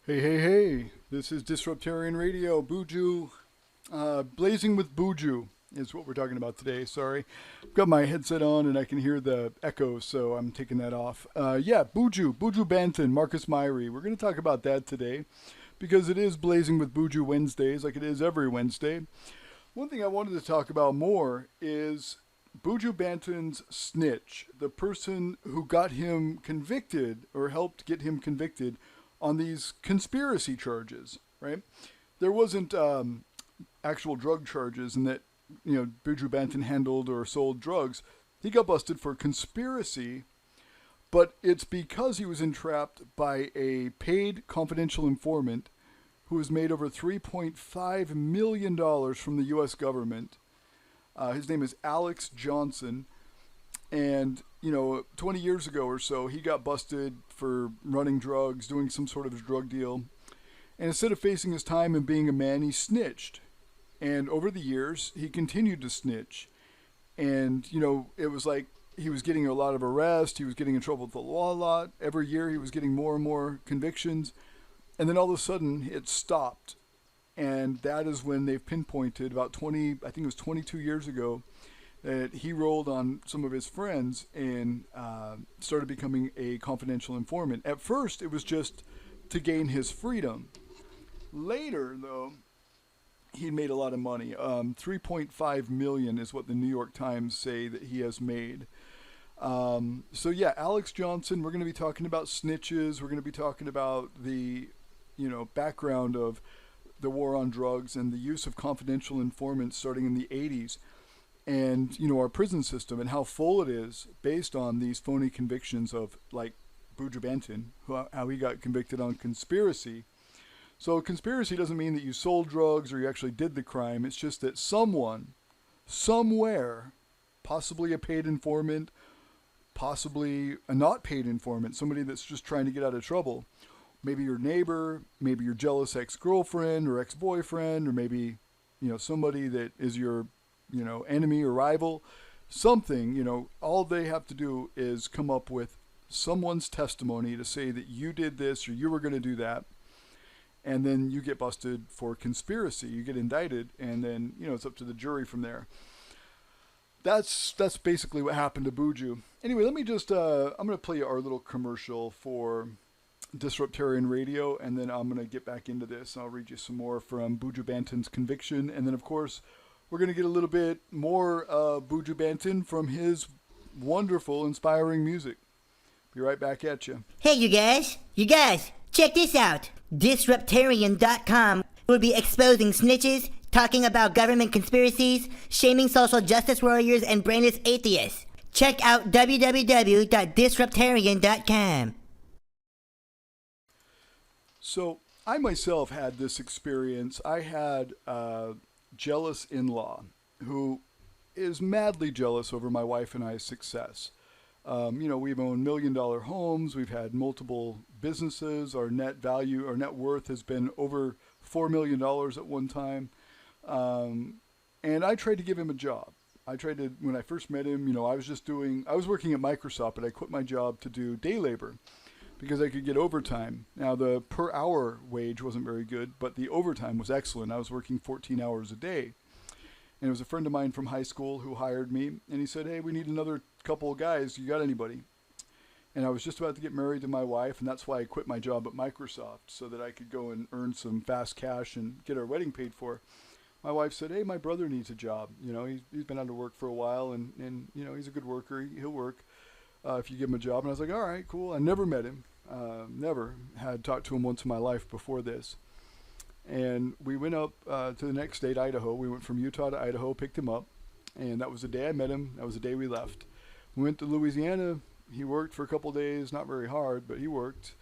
Hey, hey, hey. This is Disruptarian Radio. Buju, Blazing with Buju is what we're talking about today. Sorry. I've got my headset on and I can hear the echoes, so I'm taking that off. Yeah, Buju Banton, Marcus Myrie. We're going to talk about that today because it is Blazing with Buju Wednesdays, like it is every Wednesday. One thing I wanted to talk about more is Buju Banton's snitch, the person who got him convicted or helped get him convicted on these conspiracy charges, right? There wasn't actual drug charges, and that Buju Banton handled or sold drugs. He got busted for conspiracy, but it's because he was entrapped by a paid confidential informant who has made over $3.5 million from the U.S. government. His name is Alex Johnson. And, 20 years ago or so, he got busted for running drugs, doing some sort of drug deal. And instead of facing his time and being a man, he snitched. And over the years, he continued to snitch. And, it was like he was getting a lot of arrests. He was getting in trouble with the law a lot. Every year, he was getting more and more convictions. And then all of a sudden, it stopped. And that is when they've pinpointed about 20, I think it was 22 years ago, that he rolled on some of his friends and started becoming a confidential informant. At first, it was just to gain his freedom. Later, though, he made a lot of money. 3.5 million is what the New York Times say that he has made. So yeah, Alex Johnson. We're going to be talking about snitches. We're going to be talking about the, background of the war on drugs and the use of confidential informants starting in the 80s. And our prison system and how full it is based on these phony convictions of like Buju Banton, how he got convicted on conspiracy. So conspiracy doesn't mean that you sold drugs or you actually did the crime. It's just that someone, somewhere, possibly a paid informant, possibly a not paid informant, somebody that's just trying to get out of trouble. Maybe your neighbor, maybe your jealous ex-girlfriend or ex-boyfriend, or maybe, somebody that is your enemy or rival, something, all they have to do is come up with someone's testimony to say that you did this or you were going to do that. And then you get busted for conspiracy. You get indicted, and then, it's up to the jury from there. That's basically what happened to Buju. Anyway, let me just, I'm going to play our little commercial for Disruptarian Radio, and then I'm going to get back into this. I'll read you some more from Buju Banton's conviction, and then, of course, we're going to get a little bit more Buju Banton from his wonderful, inspiring music. Be right back at you. Hey, you guys, check this out. Disruptarian.com will be exposing snitches, talking about government conspiracies, shaming social justice warriors, and brainless atheists. Check out www.disruptarian.com. So, I myself had this experience. I had jealous in-law who is madly jealous over my wife and I's success. We've owned $1 million homes. We've had multiple businesses. Our net value, our net worth has been over $4 million at one time. And I tried to give him a job. When I first met him, I was working at Microsoft, but I quit my job to do day labor because I could get overtime. Now, the per hour wage wasn't very good, but the overtime was excellent. I was working 14 hours a day. And it was a friend of mine from high school who hired me, and he said, hey, we need another couple of guys. You got anybody? And I was just about to get married to my wife, and that's why I quit my job at Microsoft, so that I could go and earn some fast cash and get our wedding paid for. My wife said, hey, my brother needs a job. He's been out of work for a while, and he's a good worker. He'll work if you give him a job. And I was like, all right, cool. I never met him. Never had talked to him once in my life before this. And we went up to the next state, Idaho. We went from Utah to Idaho, picked him up. And that was the day I met him. That was the day we left. We went to Louisiana. He worked for a couple of days, not very hard, but he worked.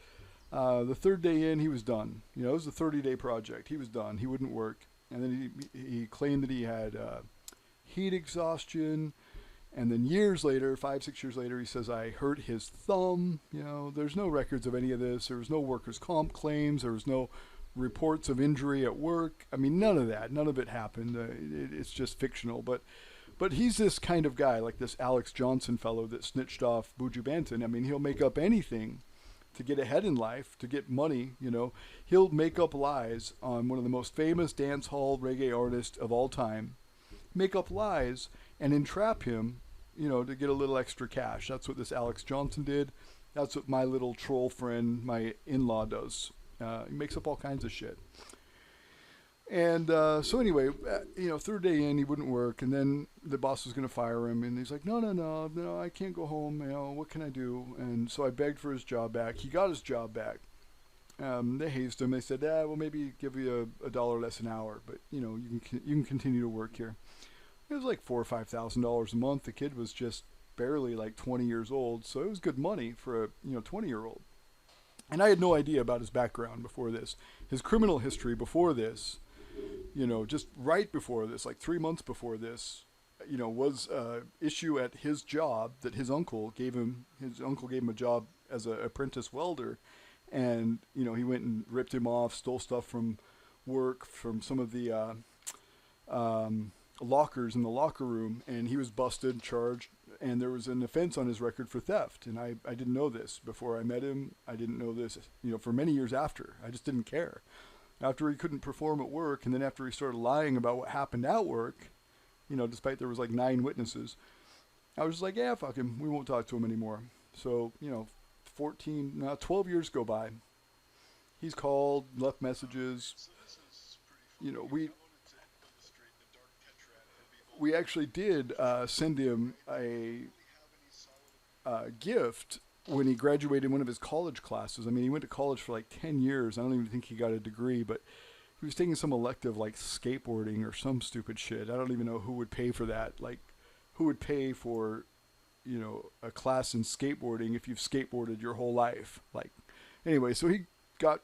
The third day in, he was done. It was a 30-day project. He was done. He wouldn't work. And then he claimed that he had heat exhaustion. And then years later, 5-6 years later, he says, I hurt his thumb. There's no records of any of this. There was no workers' comp claims. There was no reports of injury at work. I mean, none of that. None of it happened. It's just fictional. But he's this kind of guy, like this Alex Johnson fellow that snitched off Buju Banton. I mean, he'll make up anything to get ahead in life, to get money, he'll make up lies on one of the most famous dance hall reggae artists of all time, make up lies and entrap him, to get a little extra cash. That's what this Alex Johnson did. That's what my little troll friend, my in-law, does. He makes up all kinds of shit. And so anyway, third day in, he wouldn't work, and then the boss was going to fire him, and he's like, no, I can't go home, what can I do? And so I begged for his job back. He got his job back. They hazed him. They said, we'll maybe give you a $1 less an hour, but, you can continue to work here. It was like $4,000 or $5,000 a month. The kid was just barely like 20 years old, so it was good money for a 20-year-old. And I had no idea about his background before this. His criminal history before this, just right before this, like 3 months before this, was an issue at his job that his uncle gave him. His uncle gave him a job as an apprentice welder, and he went and ripped him off, stole stuff from work, from some of the lockers in the locker room, and he was busted, charged, and there was an offense on his record for theft. And I didn't know this before I met him. I didn't know this, for many years after. I just didn't care. After he couldn't perform at work, and then after he started lying about what happened at work, despite there was like 9 witnesses, I was just like, yeah, fuck him. We won't talk to him anymore. So, 12 years go by. He's called, left messages. We actually did send him a gift when he graduated one of his college classes. I mean, he went to college for like 10 years. I don't even think he got a degree, but he was taking some elective like skateboarding or some stupid shit. I don't even know who would pay for that. Like, who would pay for, a class in skateboarding if you've skateboarded your whole life? Like, anyway, so he got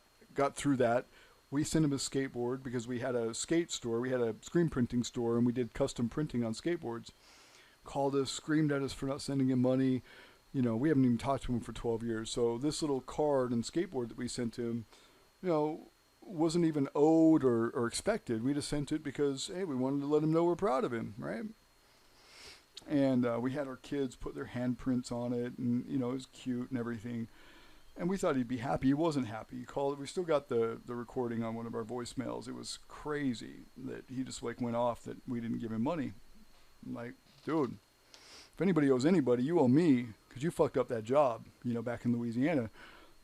through that. We sent him a skateboard because we had a skate store. We had a screen printing store, and we did custom printing on skateboards. Called us, screamed at us for not sending him money. We haven't even talked to him for 12 years. So this little card and skateboard that we sent him, wasn't even owed or expected. We just sent it because, hey, we wanted to let him know we're proud of him, right? And we had our kids put their handprints on it, and, it was cute and everything. And we thought he'd be happy. He wasn't happy. He called. We still got the recording on one of our voicemails. It was crazy that he just like went off that we didn't give him money. I'm like, dude, if anybody owes anybody, you owe me because you fucked up that job, back in Louisiana.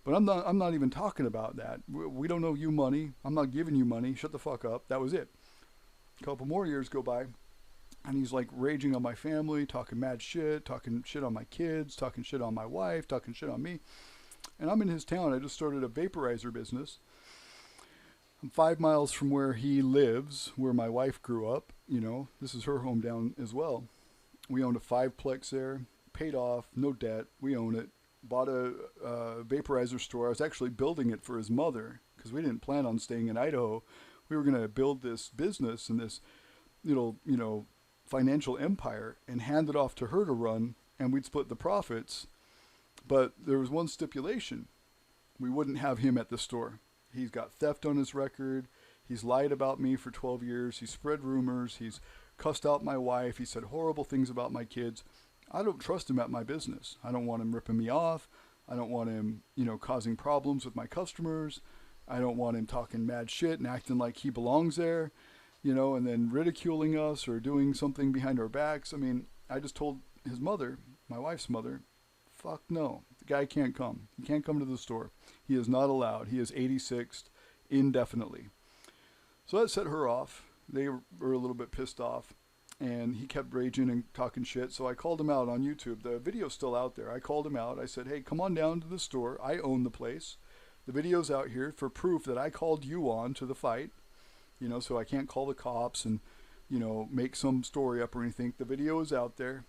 But I'm not even talking about that. We don't owe you money. I'm not giving you money. Shut the fuck up. That was it. A couple more years go by, and he's like raging on my family, talking mad shit, talking shit on my kids, talking shit on my wife, talking shit on me. And I'm in his town. I just started a vaporizer business. I'm 5 miles from where he lives, where my wife grew up. This is her hometown as well. We owned a 5-plex there, paid off, no debt. We own it. Bought a vaporizer store. I was actually building it for his mother because we didn't plan on staying in Idaho. We were going to build this business and this little, financial empire and hand it off to her to run, and we'd split the profits. But there was one stipulation. We wouldn't have him at the store. He's got theft on his record. He's lied about me for 12 years. He's spread rumors. He's cussed out my wife. He said horrible things about my kids. I don't trust him at my business. I don't want him ripping me off. I don't want him, causing problems with my customers. I don't want him talking mad shit and acting like he belongs there, and then ridiculing us or doing something behind our backs. I mean, I just told his mother, my wife's mother, fuck no. The guy can't come. He can't come to the store. He is not allowed. He is 86th indefinitely. So that set her off. They were a little bit pissed off. And he kept raging and talking shit. So I called him out on YouTube. The video's still out there. I called him out. I said, hey, come on down to the store. I own the place. The video's out here for proof that I called you on to the fight. So I can't call the cops and, make some story up or anything. The video is out there.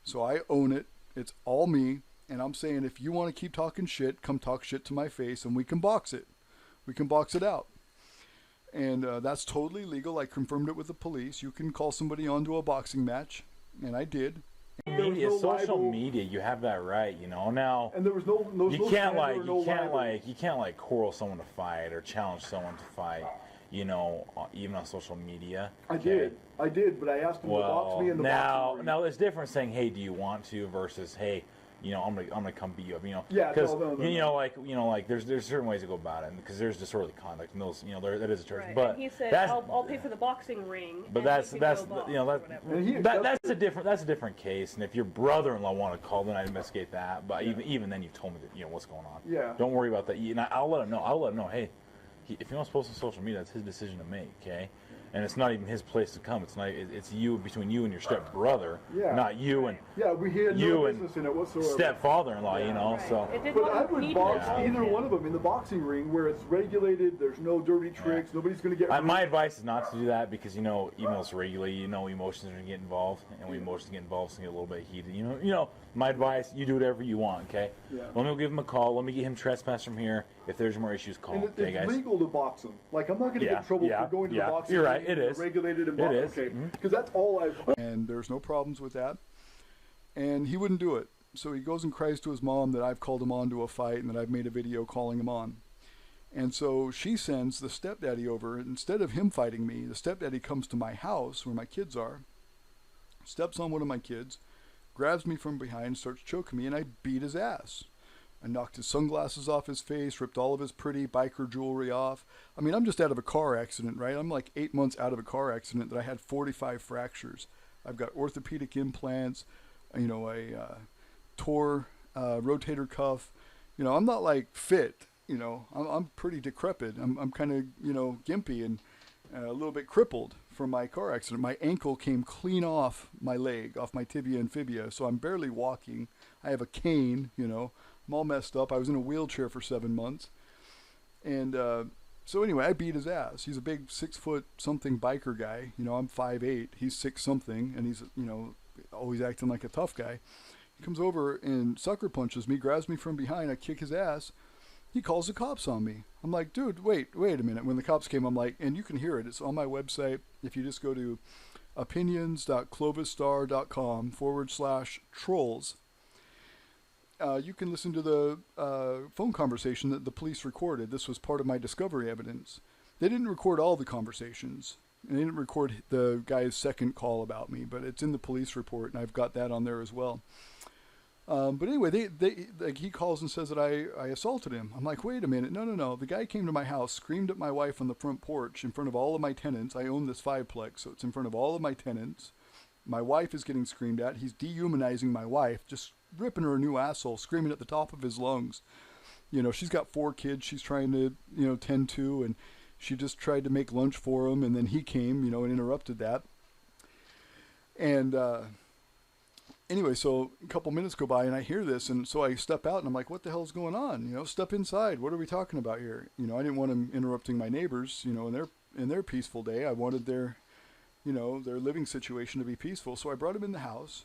So I own it. It's all me. And I'm saying if you want to keep talking shit, come talk shit to my face and we can box it. We can box it out. And that's totally legal. I confirmed it with the police. You can call somebody onto a boxing match. And I did. Media, social media, you have that right, Now, and there was no you can't quarrel someone to fight or challenge someone to fight, even on social media. I did, but I asked him to box me in the boxing ring. Now it's different saying, hey, do you want to, versus, hey, I'm gonna come beat you up, Yeah, because no. like there's certain ways to go about it, because there's disorderly conduct, and those, that is a charge. Right. But and he said, that's, I'll pay for the boxing ring. but and that's we can that's go box you know or that, whatever. that's a different case. And if your brother-in-law want to call, then I'd investigate that. But even then, you've told me that what's going on. Yeah. Don't worry about that. And I'll let him know. Hey, if he wants to post on social media, that's his decision to make. Okay. And it's not even his place to come. It's not. It's between you and your stepbrother, not you and we had you no and business in it whatsoever. Stepfather-in-law. Right. So. It did But not I would impede box him. either one of them in the boxing ring where it's regulated. There's no dirty tricks. Nobody's going to get. My advice is not to do that, because even though it's regulated, emotions are going to get involved, and when emotions get involved, it's going to get a little bit heated. My advice: you do whatever you want. Okay. Yeah. Let me give him a call. Let me get him trespassed from here. If there's more issues, call. And Okay, it's guys. legal to box them. Like, I'm not going to get in trouble for going to the boxing You're ring. right. It is regulated and It boxing. is. Okay. Mhm. Because that's all I've. And there's no problems with that. And he wouldn't do it. So he goes and cries to his mom that I've called him on to a fight and that I've made a video calling him on. And so she sends the stepdaddy over. Instead of him fighting me, the stepdaddy comes to my house where my kids are, steps on one of my kids, grabs me from behind, starts choking me, and I beat his ass. I knocked his sunglasses off his face, ripped all of his pretty biker jewelry off. I mean, I'm just out of a car accident, right? I'm like 8 months out of a car accident that I had 45 fractures. I've got orthopedic implants, I tore rotator cuff. I'm not like fit, I'm pretty decrepit. I'm kind of, gimpy and a little bit crippled from my car accident. My ankle came clean off my leg, off my tibia and fibia, so I'm barely walking. I have a cane, I'm all messed up. I was in a wheelchair for 7 months. And so anyway, I beat his ass. He's a big 6-foot-something biker guy. I'm 5'8". He's 6-something, and he's, always acting like a tough guy. He comes over and sucker punches me, grabs me from behind. I kick his ass. He calls the cops on me. I'm like, dude, wait a minute. When the cops came, I'm like, and you can hear it. It's on my website. If you just go to opinions.clovistar.com/trolls, you can listen to the phone conversation that the police recorded. This was part of my discovery evidence. They didn't record all the conversations. They didn't record the guy's second call about me, but it's in the police report, and I've got that on there as well. But anyway, he calls and says that I assaulted him. I'm like, wait a minute. No. The guy came to my house, screamed at my wife on the front porch in front of all of my tenants. I own this 5-plex, so it's in front of all of my tenants. My wife is getting screamed at. He's dehumanizing my wife, just ripping her a new asshole, screaming at the top of his lungs. She's got 4 kids she's trying to, tend to, and she just tried to make lunch for him, and then he came, and interrupted that. And anyway, so a couple minutes go by, and I hear this, and so I step out, and I'm like, what the hell's going on? Step inside. What are we talking about here? I didn't want him interrupting my neighbors, in their peaceful day. I wanted their living situation to be peaceful. So I brought him in the house,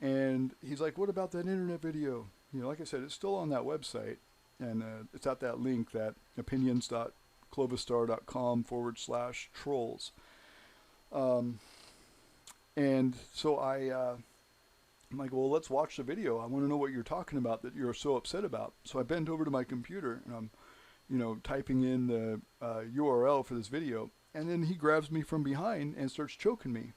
and he's like, what about that internet video? Like I said, it's still on that website, and it's at that link, that opinions.clovistar.com/trolls. And so I'm like, well, let's watch the video. I want to know what you're talking about that you're so upset about. So I bend over to my computer, and I'm, typing in the URL for this video. And then he grabs me from behind and starts choking me.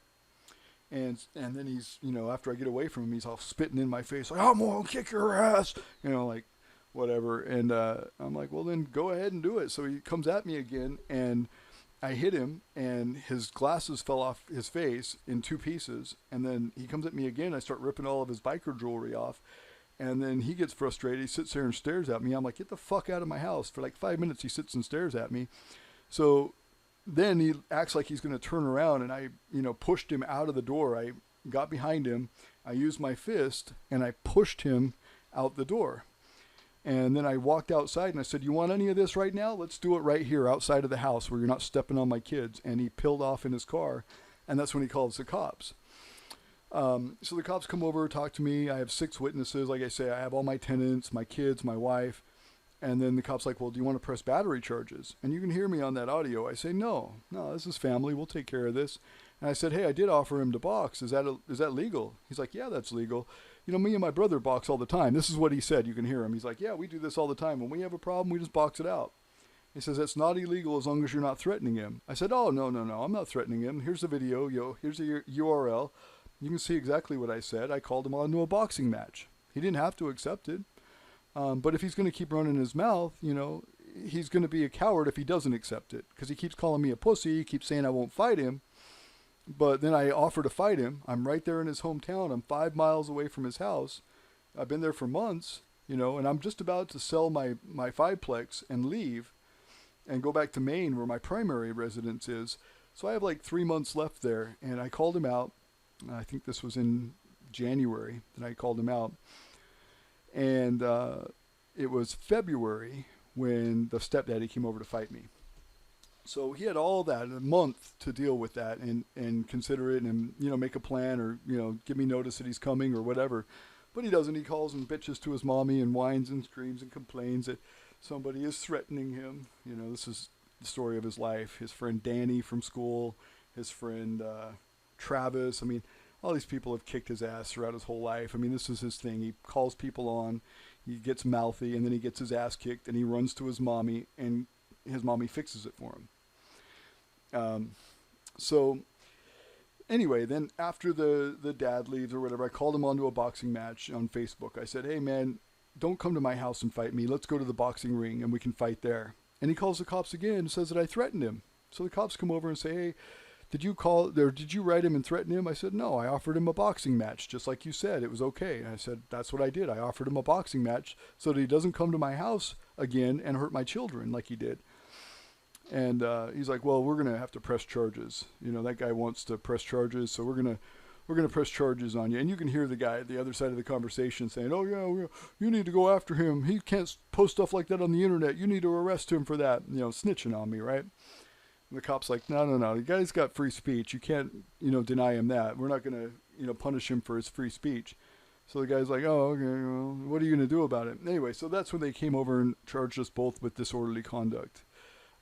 And then he's, after I get away from him, he's all spitting in my face, like, I'm going to kick your ass, like, whatever. And I'm like, well, then go ahead and do it. So he comes at me again, and I hit him, and his glasses fell off his face in 2 pieces. And then he comes at me again. I start ripping all of his biker jewelry off. And then he gets frustrated. He sits there and stares at me. I'm like, get the fuck out of my house. For like 5 minutes, he sits and stares at me. So then he acts like he's going to turn around, and I, pushed him out of the door. I got behind him. I used my fist, and I pushed him out the door. And then I walked outside, and I said, you want any of this right now? Let's do it right here outside of the house where you're not stepping on my kids. And he peeled off in his car, and that's when he calls the cops. So the cops come over, talk to me. I have 6 witnesses. Like I say, I have all my tenants, my kids, my wife. And then the cop's like, well, do you want to press battery charges? And you can hear me on that audio. I say, no, this is family. We'll take care of this. And I said, hey, I did offer him to box. Is that legal? He's like, yeah, that's legal. Me and my brother box all the time. This is what he said. You can hear him. He's like, yeah, we do this all the time. When we have a problem, we just box it out. He says, it's not illegal as long as you're not threatening him. I said, oh, no, I'm not threatening him. Here's the video. Here's the URL. You can see exactly what I said. I called him on to a boxing match. He didn't have to accept it. But if he's going to keep running his mouth, he's going to be a coward if he doesn't accept it. Because he keeps calling me a pussy. He keeps saying I won't fight him. But then I offer to fight him. I'm right there in his hometown. I'm 5 miles away from his house. I've been there for months, and I'm just about to sell my fiveplex and leave and go back to Maine where my primary residence is. So I have like 3 months left there. And I called him out. I think this was in January that I called him out. And it was February when the stepdaddy came over to fight me. So he had all that, a month to deal with that and consider it and, make a plan or, give me notice that he's coming or whatever. But he doesn't. He calls and bitches to his mommy and whines and screams and complains that somebody is threatening him. This is the story of his life. His friend Danny from school, his friend Travis. All these people have kicked his ass throughout his whole life. This is his thing. He calls people on, he gets mouthy, and then he gets his ass kicked, and he runs to his mommy, and his mommy fixes it for him. So anyway, then after the dad leaves or whatever, I called him onto a boxing match on Facebook. I said, hey man, don't come to my house and fight me. Let's go to the boxing ring and we can fight there. And he calls the cops again and says that I threatened him. So the cops come over and say, hey, did you write him and threaten him? I said, no, I offered him a boxing match, just like you said. It was okay. And I said, that's what I did. I offered him a boxing match so that he doesn't come to my house again and hurt my children like he did. And he's like, well, we're going to have to press charges. That guy wants to press charges, so we're going to press charges on you. And you can hear the guy at the other side of the conversation saying, oh, yeah, you need to go after him. He can't post stuff like that on the internet. You need to arrest him for that, snitching on me, right? And the cop's like, no. The guy's got free speech. You can't, deny him that. We're not going to, punish him for his free speech. So the guy's like, oh, okay, well, what are you going to do about it? Anyway, so that's when they came over and charged us both with disorderly conduct.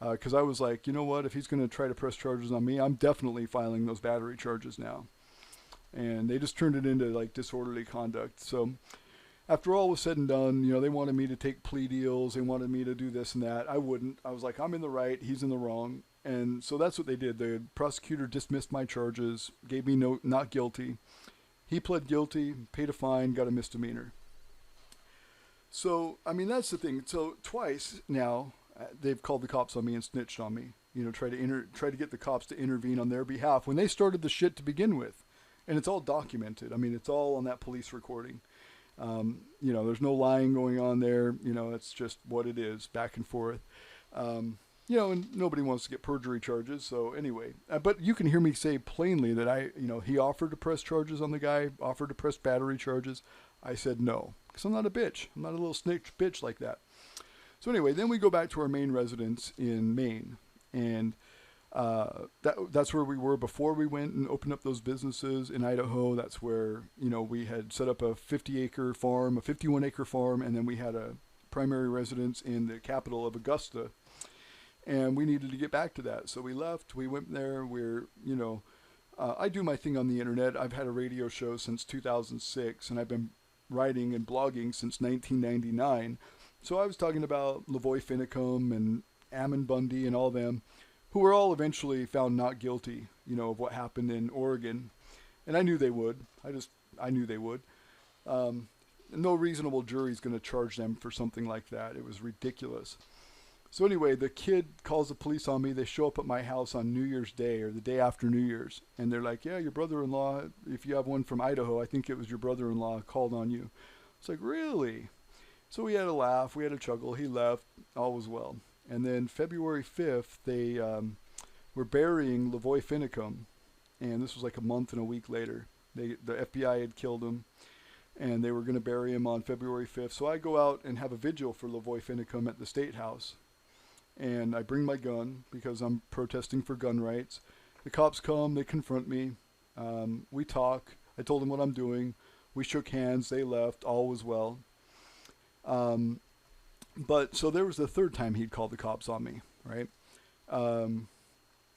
Because I was like, you know what? If he's going to try to press charges on me, I'm definitely filing those battery charges now. And they just turned it into like disorderly conduct. So after all was said and done, they wanted me to take plea deals. They wanted me to do this and that. I wouldn't. I was like, I'm in the right. He's in the wrong. And so that's what they did. The prosecutor dismissed my charges, gave me not guilty. He pled guilty, paid a fine, got a misdemeanor. So, that's the thing. So twice now, they've called the cops on me and snitched on me. Try to get the cops to intervene on their behalf when they started the shit to begin with. And it's all documented. It's all on that police recording. There's no lying going on there. It's just what it is, back and forth. And nobody wants to get perjury charges. So anyway, but you can hear me say plainly that he offered to press charges on the guy, offered to press battery charges. I said no, because I'm not a bitch. I'm not a little snitch bitch like that. So anyway, then we go back to our main residence in Maine, and that's where we were before we went and opened up those businesses in Idaho. That's where, we had set up a 50-acre farm, a 51-acre farm, and then we had a primary residence in the capital of Augusta, and we needed to get back to that. So we left, we went there, I do my thing on the internet. I've had a radio show since 2006, and I've been writing and blogging since 1999. So I was talking about Lavoy Finicum and Ammon Bundy and all them, who were all eventually found not guilty, of what happened in Oregon. And I knew they would. I knew they would. No reasonable jury is going to charge them for something like that. It was ridiculous. So anyway, the kid calls the police on me. They show up at my house on New Year's Day or the day after New Year's. And they're like, yeah, your brother-in-law, if you have one from Idaho, I think it was your brother-in-law called on you. It's like, really? So we had a laugh, we had a chuckle, he left, all was well. And then February 5th, they were burying Lavoy Finicum, and this was like a month and a week later. The FBI had killed him, and they were going to bury him on February 5th. So I go out and have a vigil for Lavoy Finicum at the State House, and I bring my gun because I'm protesting for gun rights. The cops come, they confront me, we talk, I told them what I'm doing, we shook hands, they left, all was well. But so there was the third time he'd called the cops on me, right? And,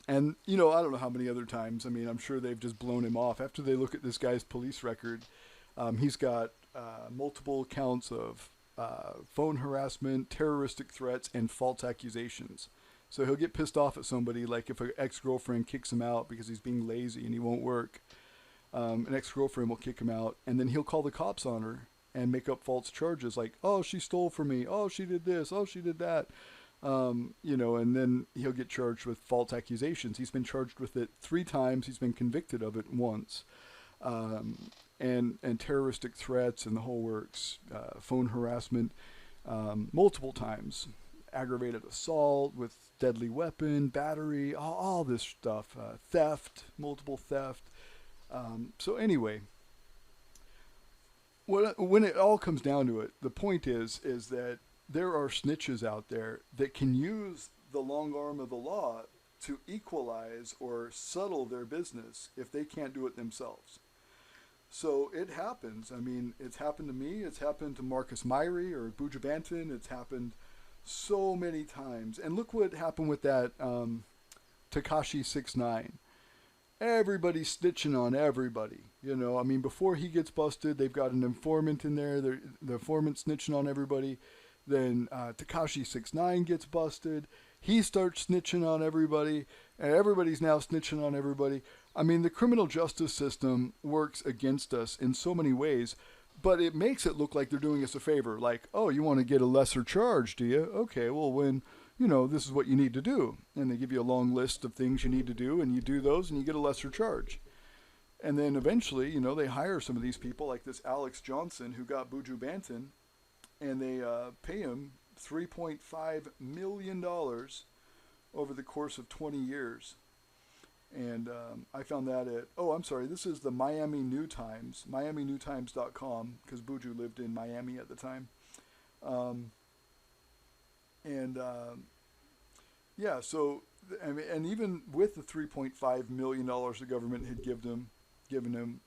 I don't know how many other times. I'm sure they've just blown him off. After they look at this guy's police record, he's got multiple counts of phone harassment, terroristic threats, and false accusations. So he'll get pissed off at somebody, like if an ex-girlfriend kicks him out because he's being lazy and he won't work. An ex-girlfriend will kick him out, and then he'll call the cops on her and make up false charges like, oh, she stole from me, oh, she did this, oh, she did that. And then he'll get charged with false accusations. He's been charged with it 3 times. He's been convicted of it once. And terroristic threats and the whole works, phone harassment, multiple times, aggravated assault with deadly weapon, battery, all this stuff, theft, multiple theft. So anyway, when it all comes down to it, the point is that there are snitches out there that can use the long arm of the law to equalize or settle their business if they can't do it themselves. So it happens. I mean, it's happened to me. It's happened to Marcus Myrie or Buju Banton. It's happened so many times. And look what happened with that Tekashi 6ix9ine. Everybody's snitching on everybody. I mean, before he gets busted, they've got an informant in there. The informant snitching on everybody. Then Tekashi 6ix9ine gets busted. He starts snitching on everybody. And everybody's now snitching on everybody. I mean, the criminal justice system works against us in so many ways, but it makes it look like they're doing us a favor. Like, oh, you want to get a lesser charge, do you? Okay, well, this is what you need to do. And they give you a long list of things you need to do, and you do those, and you get a lesser charge. And then eventually, they hire some of these people, like this Alex Johnson, who got Buju Banton, and they pay him $3.5 million over the course of 20 years. And I found that this is the Miami New Times, miaminewtimes.com, because Buju lived in Miami at the time. And even with the $3.5 million the government had given him,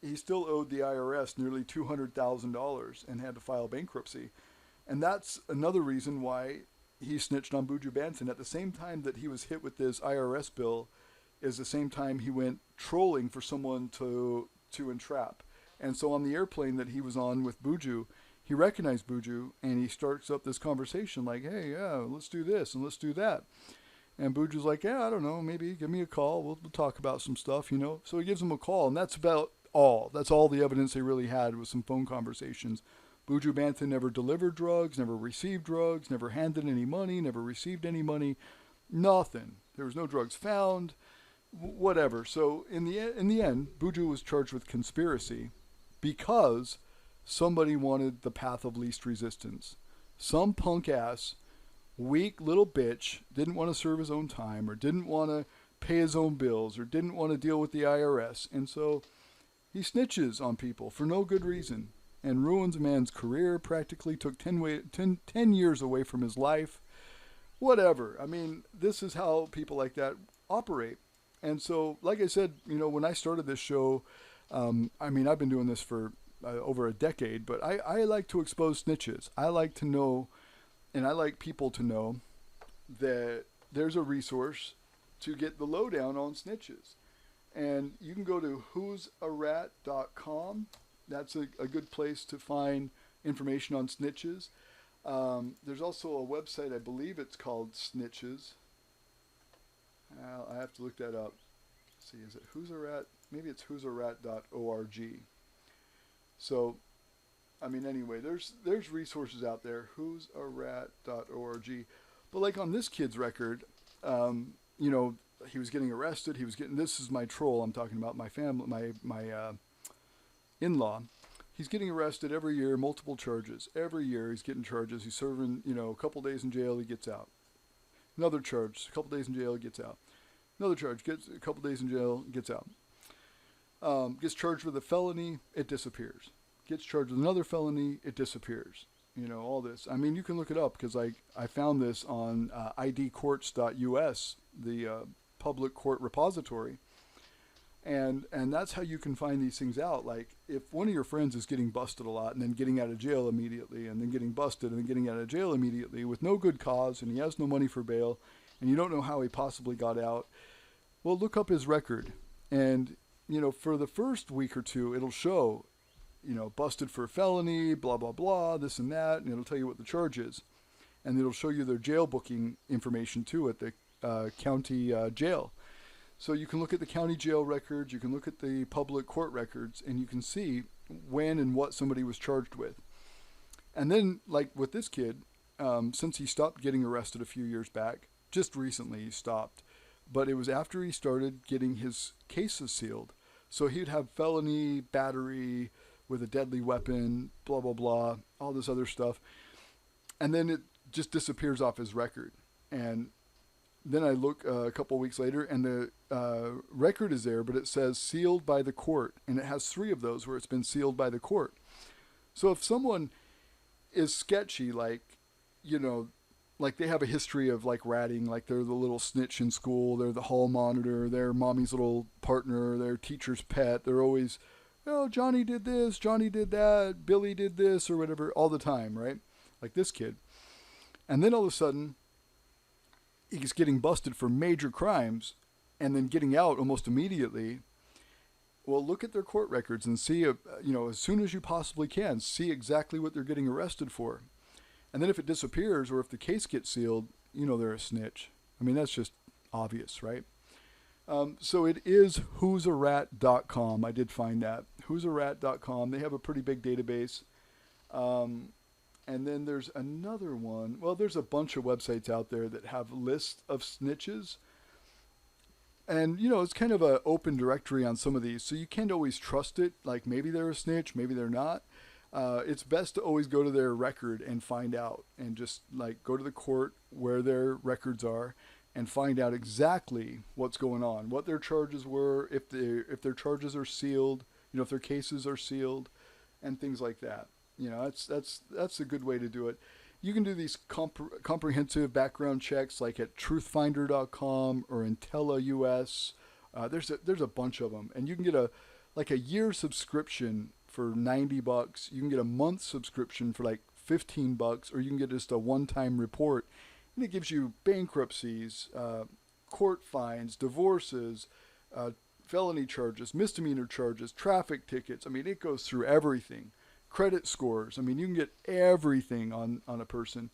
he still owed the IRS nearly $200,000 and had to file bankruptcy. And that's another reason why he snitched on Buju Banton. At the same time that he was hit with this IRS bill is the same time he went trolling for someone to entrap. And so on the airplane that he was on with Buju, he recognized Buju, and he starts up this conversation like, hey, yeah, let's do this and let's do that. And Buju's like, yeah, I don't know, maybe give me a call. We'll talk about some stuff, So he gives him a call, and that's about all. That's all the evidence they really had was some phone conversations. Buju Banton never delivered drugs, never received drugs, never handed any money, never received any money, nothing. There was no drugs found. Whatever. So in the end, Buju was charged with conspiracy because somebody wanted the path of least resistance. Some punk ass, weak little bitch didn't want to serve his own time, or didn't want to pay his own bills, or didn't want to deal with the IRS, and so he snitches on people for no good reason and ruins a man's career. Practically took 10 years away from his life. Whatever. I mean, this is how people like that operate. And so, like I said, when I started this show, I've been doing this for over a decade, but I like to expose snitches. I like to know, and I like people to know that there's a resource to get the lowdown on snitches. And you can go to whosarat.com. That's a good place to find information on snitches. There's also a website, I believe it's called Snitches. I have to look that up. Let's see, is it Whosarat? Maybe it's whosarat.org. So, anyway, there's resources out there, whosarat.org. But like on this kid's record, he was getting arrested. This is my troll. I'm talking about my family, my in-law. He's getting arrested every year, multiple charges. Every year he's getting charges. He's serving, a couple days in jail, he gets out. Another charge, a couple days in jail, gets out. Another charge, gets a couple days in jail, gets out. Gets charged with a felony, it disappears. Gets charged with another felony, it disappears. All this. You can look it up because I found this on idcourts.us, the public court repository. And that's how you can find these things out. Like, if one of your friends is getting busted a lot and then getting out of jail immediately, and then getting busted and then getting out of jail immediately with no good cause, and he has no money for bail, and you don't know how he possibly got out, well, look up his record. And, for the first week or two, it'll show, busted for a felony, blah, blah, blah, this and that, and it'll tell you what the charge is. And it'll show you their jail booking information, too, at the county jail. So you can look at the county jail records, you can look at the public court records, and you can see when and what somebody was charged with. And then, like with this kid, since he stopped getting arrested a few years back, just recently he stopped, but it was after he started getting his cases sealed. So he'd have felony, battery with a deadly weapon, blah, blah, blah, all this other stuff. And then it just disappears off his record. And then I look a couple weeks later, and the record is there, but it says sealed by the court. And it has 3 of those where it's been sealed by the court. So if someone is sketchy, like, you know, like they have a history of like ratting, like they're the little snitch in school, they're the hall monitor, they're mommy's little partner, they're teacher's pet, they're always, oh, Johnny did this, Johnny did that, Billy did this, or whatever, all the time, right? Like this kid. And then all of a sudden, he's getting busted for major crimes and then getting out almost immediately. Well, look at their court records and see, as soon as you possibly can, see exactly what they're getting arrested for. And then if it disappears or if the case gets sealed, they're a snitch. I mean, that's just obvious, right? So it is whosarat.com. I did find that. Whosarat.com. They have a pretty big database. And then there's another one. Well, there's a bunch of websites out there that have lists of snitches. And, it's kind of an open directory on some of these. So you can't always trust it. Like maybe they're a snitch, maybe they're not. It's best to always go to their record and find out, and just like go to the court where their records are and find out exactly what's going on, what their charges were, if their charges are sealed, if their cases are sealed, and things like that. That's a good way to do it. You can do these comprehensive background checks like at truthfinder.com or IntelliUS. There's a bunch of them, and you can get a year subscription for $90. You can get a month subscription for like $15, or you can get just a one-time report, and it gives you bankruptcies, court fines, divorces, felony charges, misdemeanor charges, traffic tickets. I mean, it goes through everything. Credit scores. I mean, you can get everything on a person.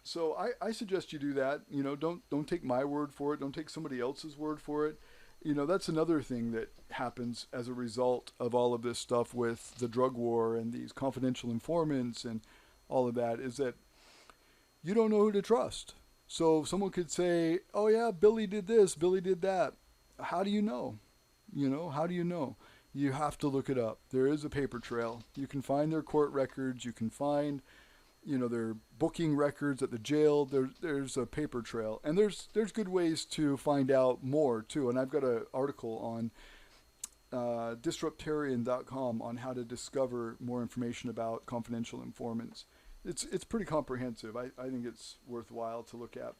So I suggest you do that. Don't take my word for it. Don't take somebody else's word for it. That's another thing that happens as a result of all of this stuff with the drug war and these confidential informants and all of that, is that you don't know who to trust. So someone could say, oh yeah, Billy did this, Billy did that. How do you know? How do you know? You have to look it up. There is a paper trail. You can find their court records. You can find, their booking records at the jail. There's a paper trail. And there's good ways to find out more, too. And I've got an article on disruptarian.com on how to discover more information about confidential informants. It's pretty comprehensive. I think it's worthwhile to look at.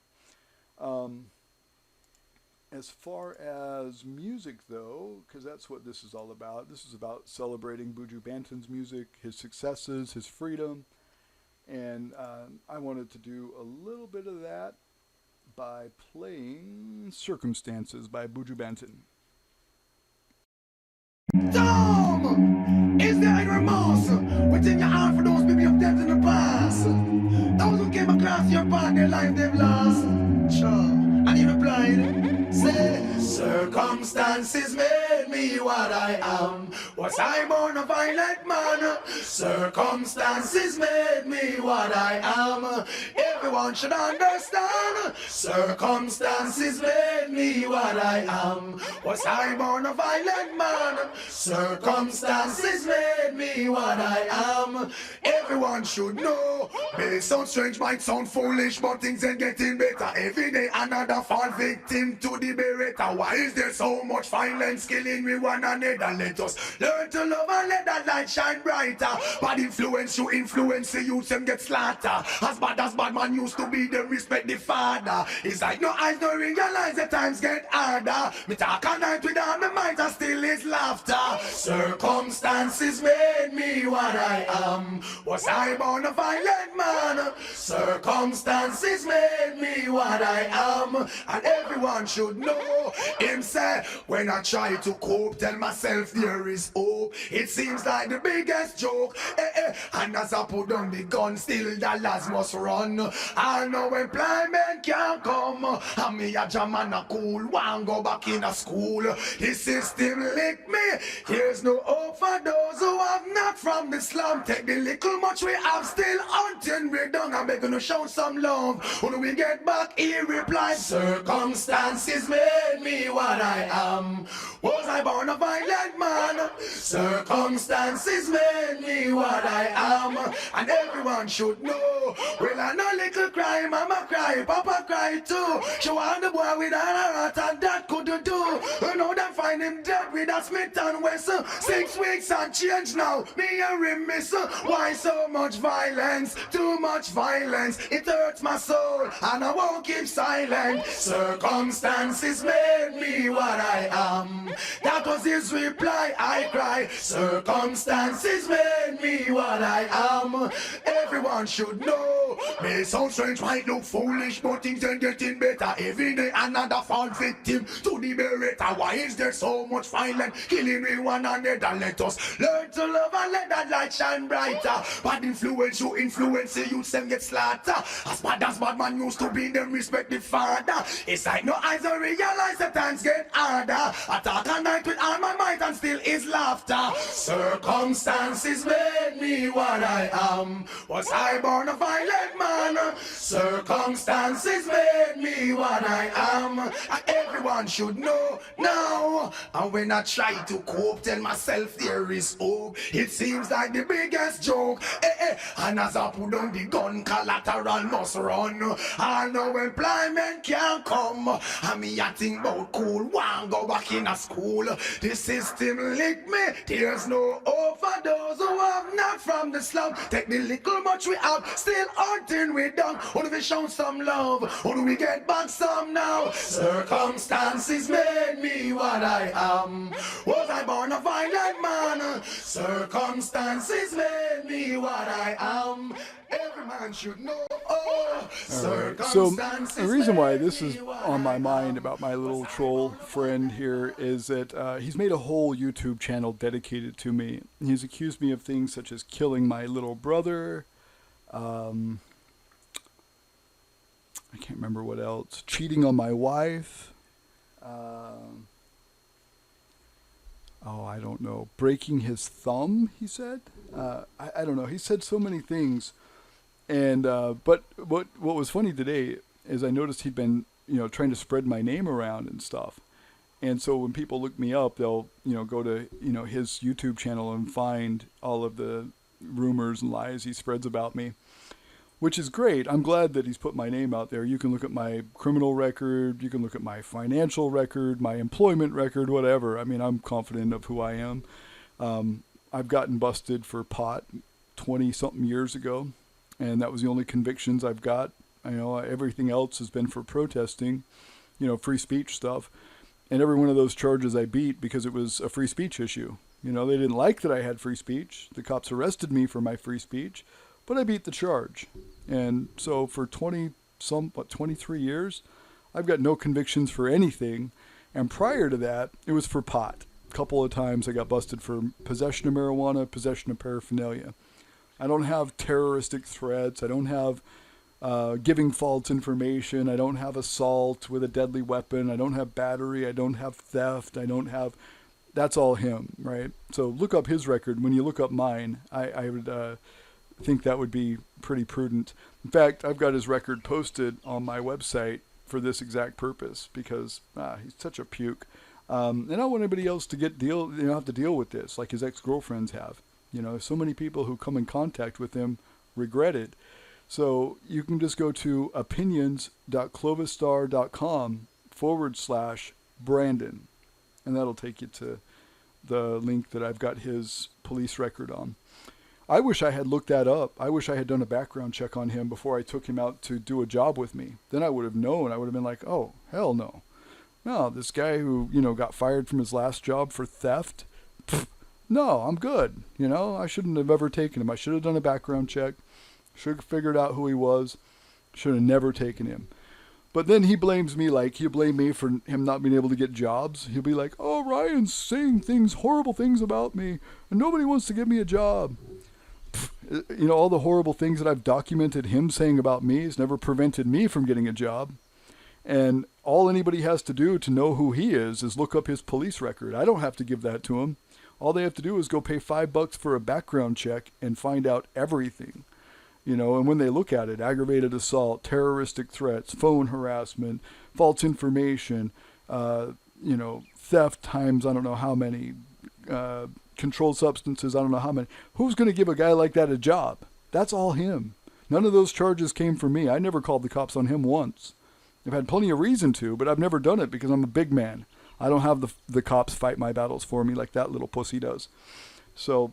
As far as music, though, because that's what this is all about. This is about celebrating Buju Banton's music, his successes, his freedom. And I wanted to do a little bit of that by playing Circumstances by Buju Banton. Tom! Is there any remorse within your heart for those people you've dealt in the past? Those who came across your path, their life they've lost? Sure. And he replied, say, circumstances made me what I am. Was I born a violent man? Circumstances made me what I am. Everyone should understand. Circumstances made me what I am. Was I born a violent man? Circumstances made me what I am. Everyone should know. May sound strange, might sound foolish, but things ain't getting better. Every day another fall victim to the beretta. Why is there so much violence killing with one another? Let us learn to love and let that light shine brighter. Bad influence you influence the youth, them get slaughtered. As bad man used to be, them respect the father. It's like no eyes don't realize the times get harder. Me talk all night without my mind and still is laughter. Circumstances made me what I am. Was I born a violent man? Circumstances made me what I am. And everyone should know. Him say, when I try to cope, tell myself there is hope. It seems like the biggest joke. And as I put down the gun, still the lads must run. I know employment can't can't come. And me a jam and a cool, one go back in a school. The system lick me. There's no hope for those who have not from the slum. Take the little much we have still hunting we down. I'm begging to show some love. When we get back, he replied, circumstances made me what I am. Was I born a violent man? Circumstances made me what I am. And everyone should know. Well, I know little cry, mama cry, papa cry too. She want the boy with a heart and that could do. You know them find him dead with a Smith and Wesson. 6 weeks and change now. Me and him miss. Why so much violence? Too much violence. It hurts my soul and I won't keep silent. Circumstances made me what I am. That was his reply. I cry. Circumstances made me what I am. Everyone should know. May sound strange, might look foolish, but things ain't getting better. Every day another fall victim to the beretta. Why is there so much violence killing me one another? Let us learn to love and let that light shine brighter. Bad influence you influence the youth them get slaughtered. As bad man used to be, them respect the father. It's like no eyes don't realize that times get harder. Attack a night with all my might and still is laughter. Circumstances made me what I am. Was I born a violent man? Circumstances made me what I am. And everyone should know now. And when I try to cope, tell myself there is hope. It seems like the biggest joke. And as I put on the gun, collateral must run. I know employment can't come. And me a think about cool, one go back in a school. The system lick me. There's no hope for those who have not from the slum. Take the little much we have, still hunting we down. How do we show some love? How do we get back some now? Circumstances made me what I am. Was I born a violent man? Circumstances made me what I am. Every man should know. So the reason why this is on my mind about my little troll friend here is that he's made a whole YouTube channel dedicated to me. He's accused me of things such as killing my little brother. I can't remember what else. Cheating on my wife. I don't know. Breaking his thumb, he said. I don't know. He said so many things. And but what was funny today is I noticed he'd been trying to spread my name around and stuff. And so when people look me up, they'll go to his YouTube channel and find all of the rumors and lies he spreads about me, which is great. I'm glad that he's put my name out there. You can look at my criminal record, you can look at my financial record, my employment record, whatever. I mean, I'm confident of who I am. I've gotten busted for pot 20-something years ago, and that was the only convictions I've got. Everything else has been for protesting, free speech stuff. And every one of those charges I beat because it was a free speech issue. They didn't like that I had free speech. The cops arrested me for my free speech, but I beat the charge. And so for 23 years, I've got no convictions for anything. And prior to that, it was for pot. A couple of times I got busted for possession of marijuana, possession of paraphernalia. I don't have terroristic threats. I don't have giving false information. I don't have assault with a deadly weapon. I don't have battery. I don't have theft. That's all him, right? So look up his record. When you look up mine, I would think that would be pretty prudent. In fact, I've got his record posted on my website for this exact purpose because he's such a puke. And I don't want anybody else to have to deal with this like his ex-girlfriends have. So many people who come in contact with him regret it. So you can just go to opinions.clovistar.com/Brandon, and that'll take you to the link that I've got his police record on. I wish I had looked that up. I wish I had done a background check on him before I took him out to do a job with me. Then I would have known. I would have been like, oh, hell no. No, this guy who, got fired from his last job for theft, no, I'm good. I shouldn't have ever taken him. I should have done a background check. Should have figured out who he was. Should have never taken him. But then he blames me like he'll blame me for him not being able to get jobs. He'll be like, oh, Ryan's saying horrible things about me, and nobody wants to give me a job. All the horrible things that I've documented him saying about me has never prevented me from getting a job. And all anybody has to do to know who he is look up his police record. I don't have to give that to him. All they have to do is go pay $5 for a background check and find out everything. You know, and when they look at it, aggravated assault, terroristic threats, phone harassment, false information, you know, theft times I don't know how many, controlled substances, I don't know how many. Who's going to give a guy like that a job? That's all him. None of those charges came from me. I never called the cops on him once. I've had plenty of reason to, but I've never done it because I'm a big man. I don't have the cops fight my battles for me like that little pussy does. So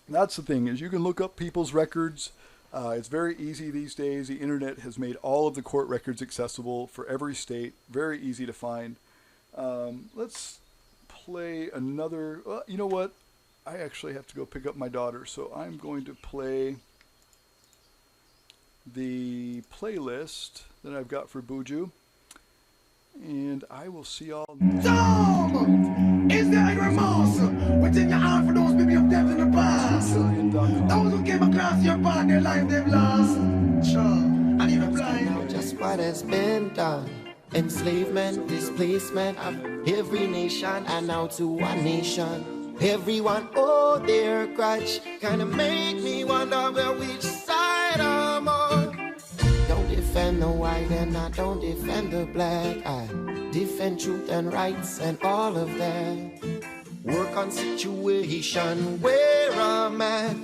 that's the thing, is you can look up people's records. It's very easy these days. The internet has made all of the court records accessible for every state. Very easy to find. Let's play another. Well, you know what? I actually have to go pick up my daughter, so I'm going to play the playlist that I've got for Buju, and I will see y'all next. Dog! Is there any remorse within your heart for those people you've dealt in the past? Those who came across your path, their life they've lost. Sure, and you're blind. Just what has been done. Enslavement, displacement of every nation, and now to one nation. Everyone owe their grudge. Kinda make me wonder where which side I'm on. Don't defend the white and I don't defend the black. I defend truth and rights and all of that. Work on situation where I'm at.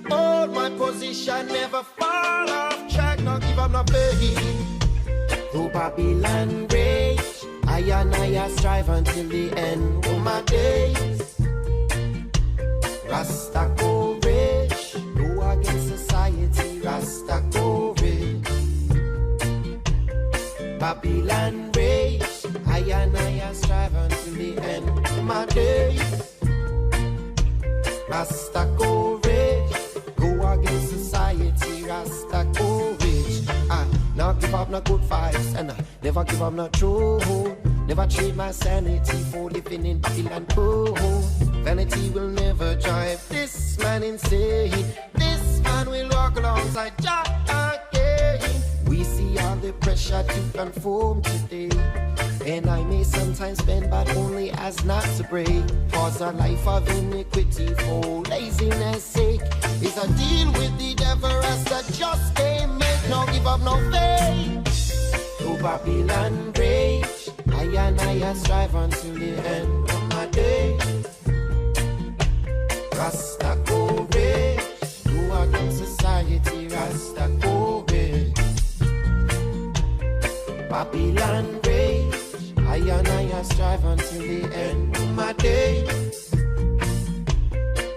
Hold my position, never fall off track. Not give up, not faith. Though Babylon rage, I strive until the end of my days. Rasta courage, go against society, Rasta courage. Babylon rage, I strive until the end of my days. Rasta courage, go against society, Rasta courage. Not give up no good vibes, and I never give up no truth. Never trade my sanity for living in Babylon cold. Vanity will never drive this man insane. This man will walk alongside Jah again. We see all the pressure to conform today, and I may sometimes bend, but only as not to break. Cause a life of iniquity for laziness sake is a deal with the devil as the just game make. No give up, no faith. To Babylon rage, I strive until the end of my day. Rasta courage, go against society, Rasta courage. Babylon rage, I strive until the end of my day.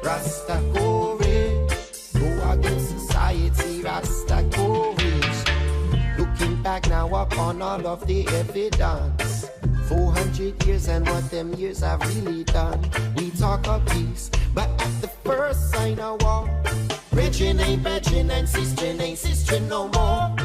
Rasta courage, go against society, Rasta courage. Looking back now upon all of the evidence, 400 years and what them years have really done. We talk of peace, but at the first sign of war, brethren ain't brethren and sister ain't sister no more.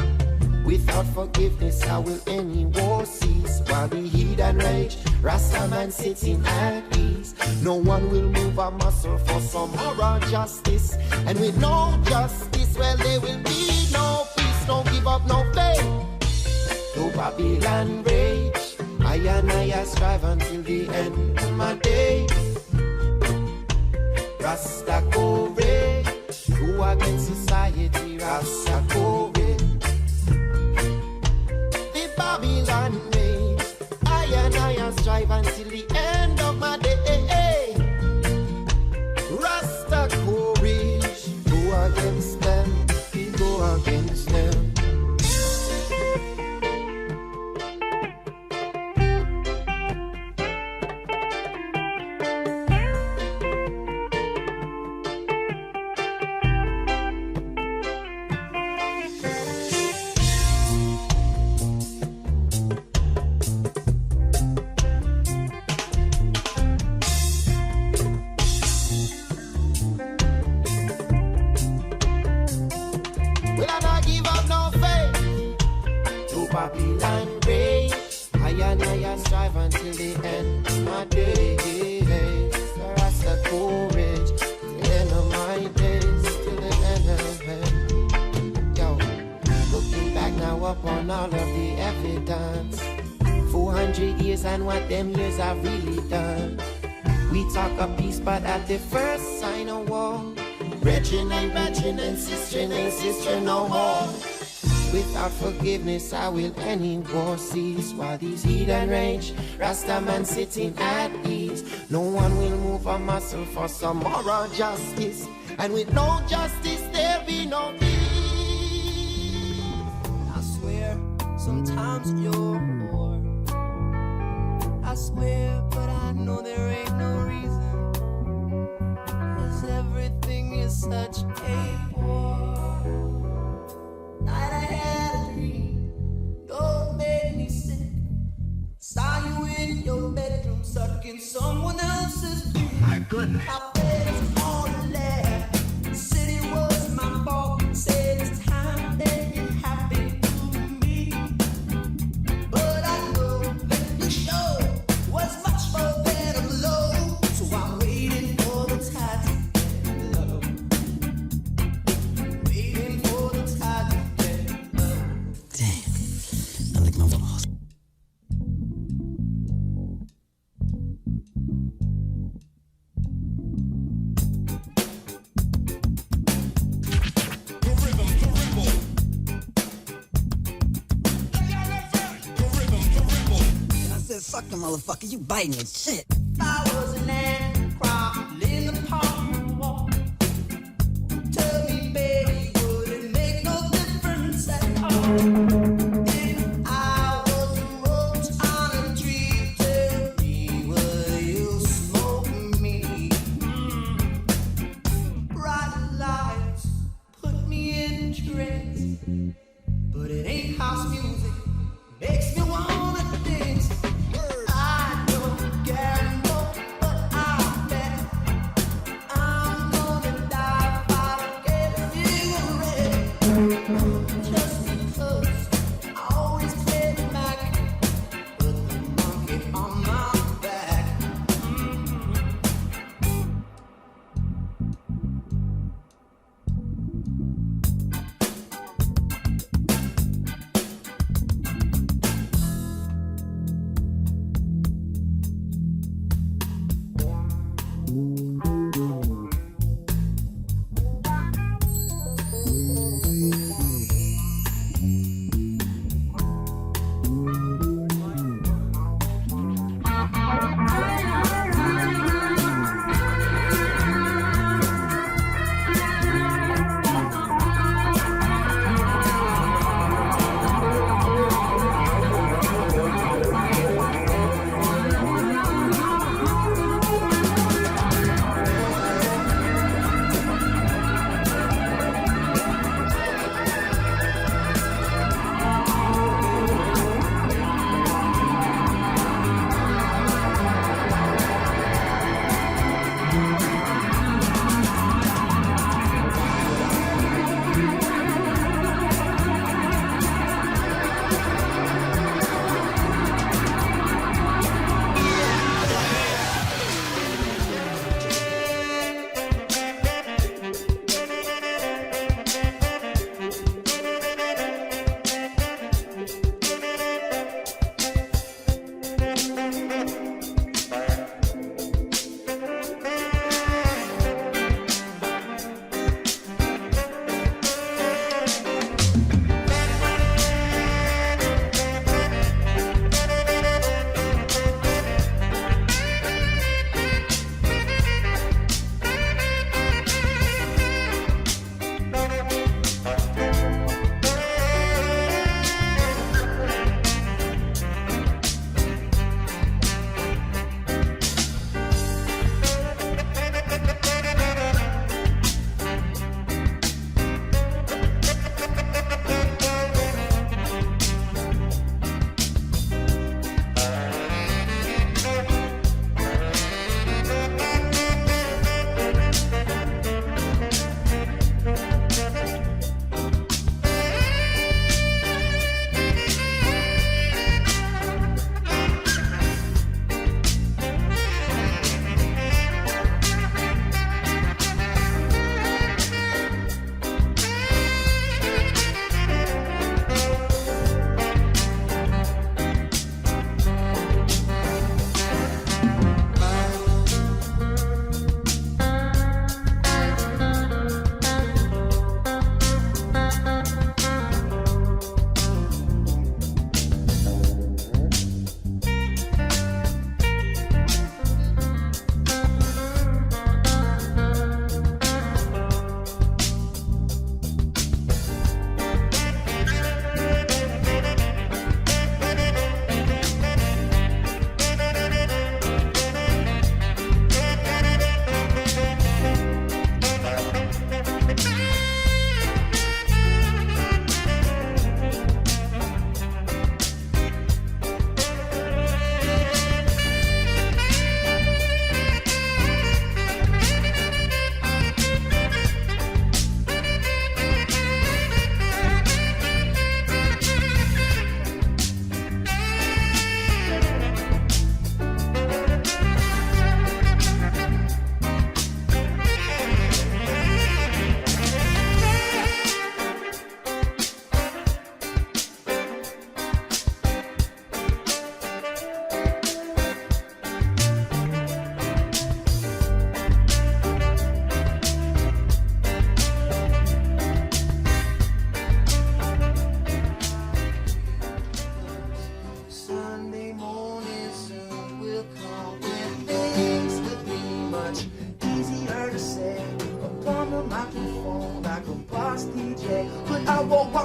Without forgiveness, how will any war cease? While the heat and rage, Rasta man sitting at ease. No one will move a muscle for some moral justice. And with no justice, well, there will be no peace. Don't give up, no faith. To Babylon rage, I strive until the end of my day. Rasta courage, go against society, Rasta courage. The Babylon rage, I strive until the end of my day. Rasta courage, go against them, go against them. Babylon rage, I strive until the end of my days. Rasta courage, till the end of my days, till the end of it. Yo, looking back now upon all of the evidence, years and what them years have really done. We talk of peace, but at the first sign of war, brethren and sister no more. Without forgiveness, how will any war cease? While these heathen rage, Rasta man sitting at ease. No one will move a muscle for some moral justice, and with no justice, there be no peace. I swear, sometimes you're more. I swear, but I know there ain't no reason, 'cause everything is such a war. Night I had a dream, don't make me sick. Saw you in your bedroom sucking someone else's dick. My goodness. I was on the left, said it was my fault, said it's time that it happened to me. But I know that the show was much more better below, so I'm waiting for the tide to get low. Waiting for the tide to get low. Damn, I like my balls. I said, fuck the motherfucker, you biting it, shit. I was an ant crawling upon the wall. Tell me, baby, would it make no difference at all? If I was a roach on a tree, tell me, will you smoke me? Bright lights put me in trance, but it ain't house music, makes me wanna dance. I don't gamble, but I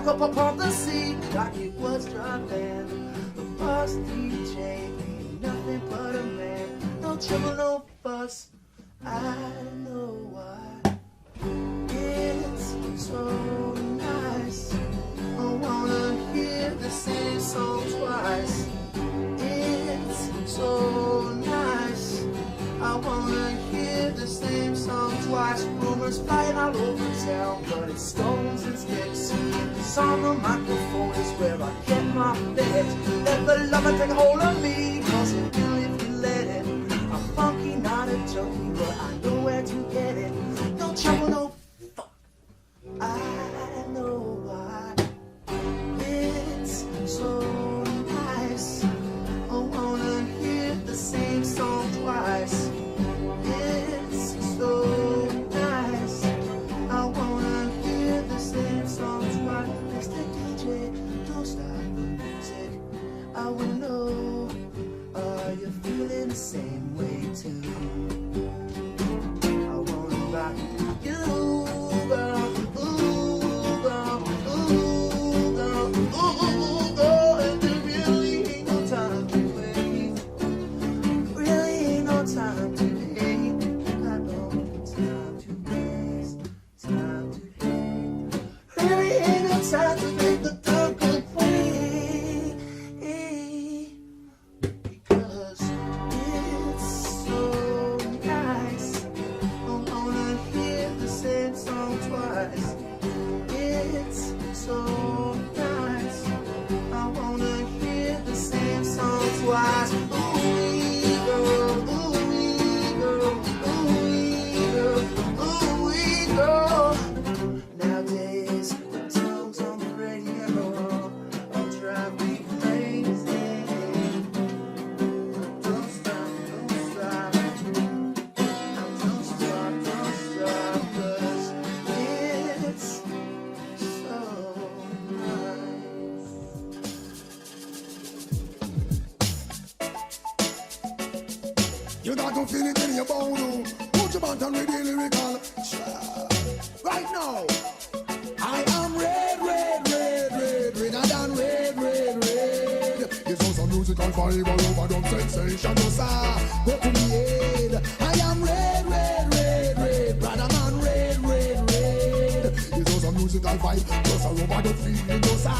walk up upon the scene like it was dry land. The boss DJ ain't nothing but a man. No trouble, no fuss. I know why. It's so nice. I wanna hear the same song twice. It's so nice. I wanna hear the same song twice. Rumors flying all over town, but it's stones and sticks. It's on the microphone is where I get my fix. Let the lover take hold of me, cause it will if you let it. I'm funky, not a junkie, but I know where to get it. No trouble, no fuck. I know why. It's so nice. I wanna hear the same song twice. It's so nice. I wanna hear the same song twice. Mr. DJ, don't stop the music. I wanna know, are you feeling the same way too? I wanna rock you, girl. Ooh, girl. Ooh, girl. Ooh, girl. And there really ain't no time to wait. Really ain't no time to hate. I know time to waste. Time to hate. Really ain't no time to make the dark go away. Because it's so nice. I wanna hear the same song twice. It's so nice. I wanna hear the same song twice. Ooh-wee, girl, ooh-wee, girl, ooh-wee, girl, ooh-wee, girl. Nowadays, the songs on the radio all drive me crazy. Don't stop, don't stop. Don't stop, 'cause it's so nice. You got to feel it in your bone. Buju Banton with the lyrical. Right now, I am red, red, red, red, redder than red, red, red. It's also musical fiber overdone sensation. No, sir, go to me head. I am red, red, red, red, brother man, red, red, red. It's also musical vibe, just a overdone feeling. No, sir,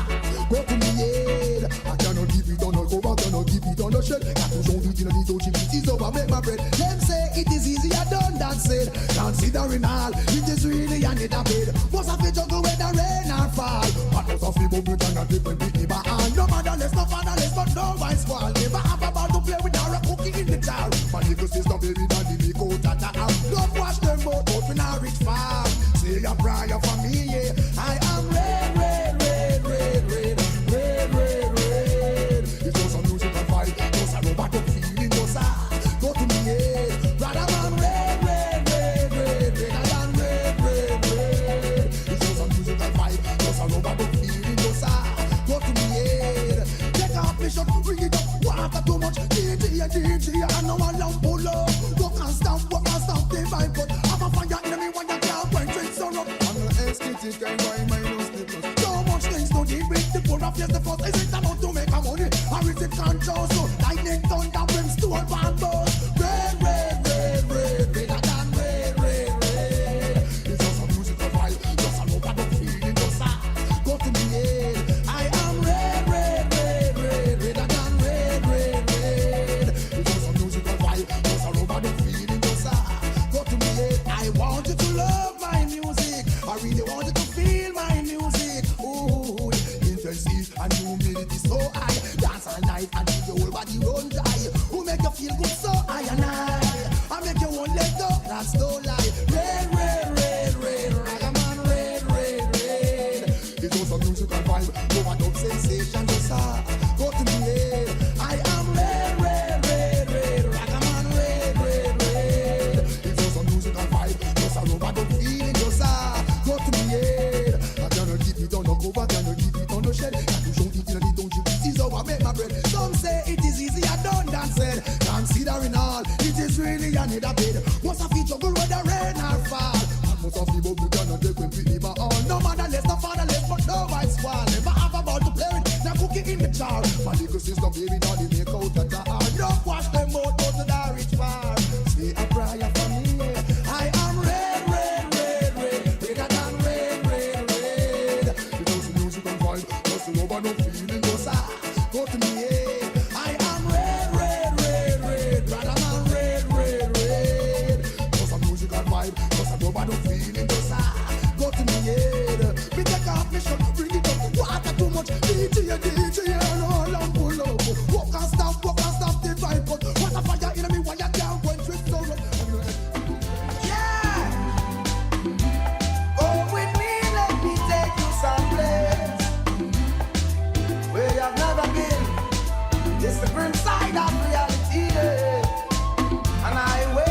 go to me head. I cannot keep it on the cover, cannot keep it on the shed. Got to show it in a little chip, it is over, make my bread. Them say it is easier done than said. Considering all, it is really a need a bed. Most of it juggle when the rain or fall. But most of the bubble can not live when we never all. No motherless, no fatherless, but no vice squall. Never have a ball to play with or a cookie in the jar. My little sister, baby, daddy, me go tata out. Don't wash them both out when I reach far. Say a prayer for me, yeah. I am red, red, red, red, red, red, red, red. It's just a musical fight, just a robot up feeling, just a go to me, yeah. Brother man, red, red, red, red, redder than red, red, red. It's just a musical fight, just a robot up feeling, just a go to me, yeah. Take off me shot, bring it up, water too much. DJ, I know I love pull up. Walk and stamp the vibe, but I'm a fire enemy when you can't quench it, so up. I'm gonna aesthetic and why my nose slippers. So much things to deal with, the poor of yes, the first. Is it about to make a money? Or is it control? So lightning, thunder, brimstone, bamboo. Red, red, red, red, redder than red, red, red. It's just a musical vibe, just a love and feeling, just a go to me head. I am red, red, red, red, redder than red, red, red. It's just a musical vibe, just a love and feeling, just a go to me head. I want you to love my music. I really want you to feel my music. Ooh, intensity and humility so high. Dance all night and leave your whole body run dry. Who make you feel good so high and high? I make you one let go, that's no lie. Red, red, red, red, ragaman, red, red, red. It's just a musical vibe, overdub sensation, just go to me head. I am red, red, red, red, ragaman, red, red, red. It's just a musical vibe, just a overdub feeling, just go to me head. I cannot keep it on the cover, cannot keep it on the shed. Got to show it in a little chip, it is over, make my bread. Some say it is easier done than said. Considering all, it is really a need a bed. Most of it juggle when the rain or fall. And most of the bubble cannot take when we never all. no motherless, no fatherless, but no white swan. Never have a ball to play with, now cookie in the jar. My little sister, baby, daddy, make out the jar. Don't wash them out, go to the rich bar. Say a prayer for me, I am red, red, red, red, redder than red, red, red. Because the music on fire, because the rubber no feeling goes go to me, I am red, red, red, red, rather than red, red, red. Because the music on fire, because the rubber no feeling goes go to me, we take off mission, bring it up, water too much, DJ, and all I'm full of. Walk and stop the vibe, but what a fire in me, why you can't go and trip so rough. Yeah! Go with me, let me take you someplace where you've never been. It's the grim side of reality, and I wait.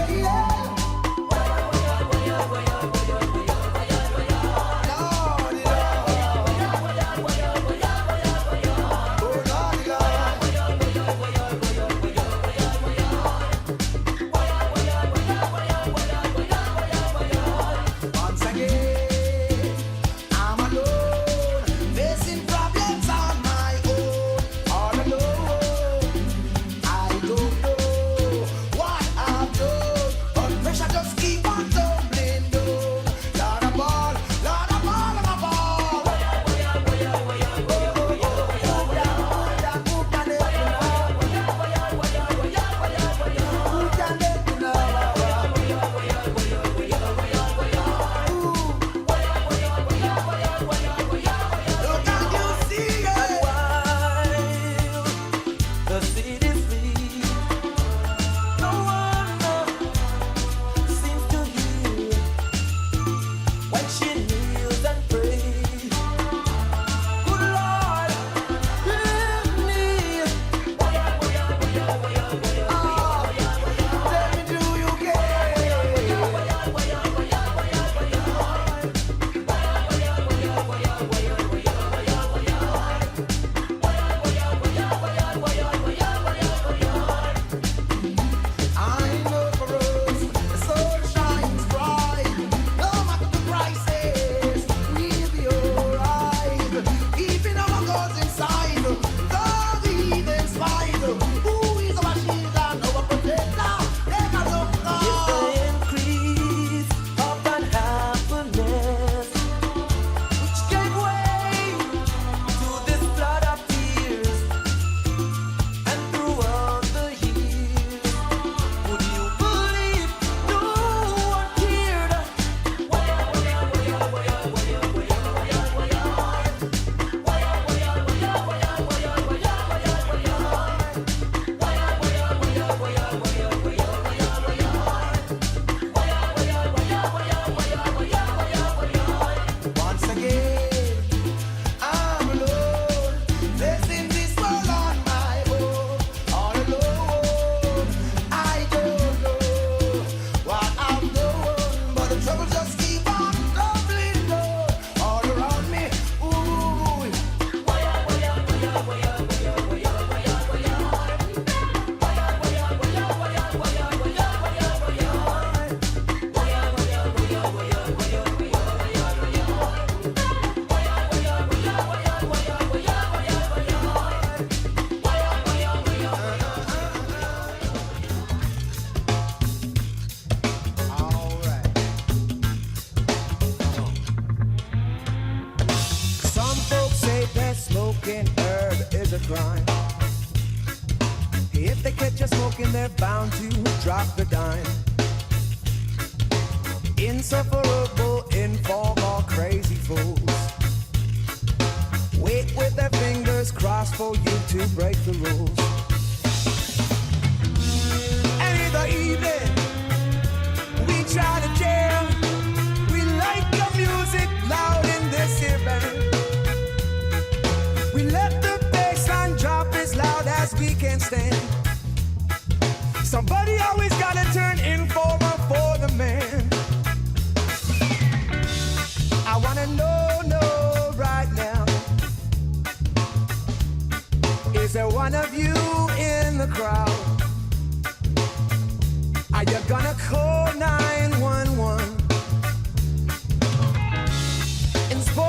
smoking herb is a crime. If they catch you smoking, they're bound to drop the dime. Insufferable, informal, crazy fools wait with their fingers crossed for you to break the rules. And in the evening, we try to jam. We like the music loud in this here band. We let the bass line drop as loud as we can stand. Somebody always gotta turn informer for the man. I wanna know right now, is there one of you in the crowd? Are you gonna call 911? In spite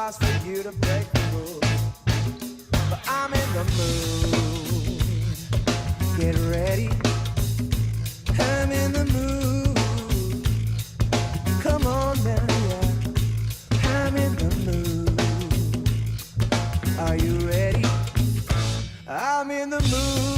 advice for you to break the rules. But I'm in the mood. Get ready. I'm in the mood. Come on now, yeah. I'm in the mood. Are you ready? I'm in the mood.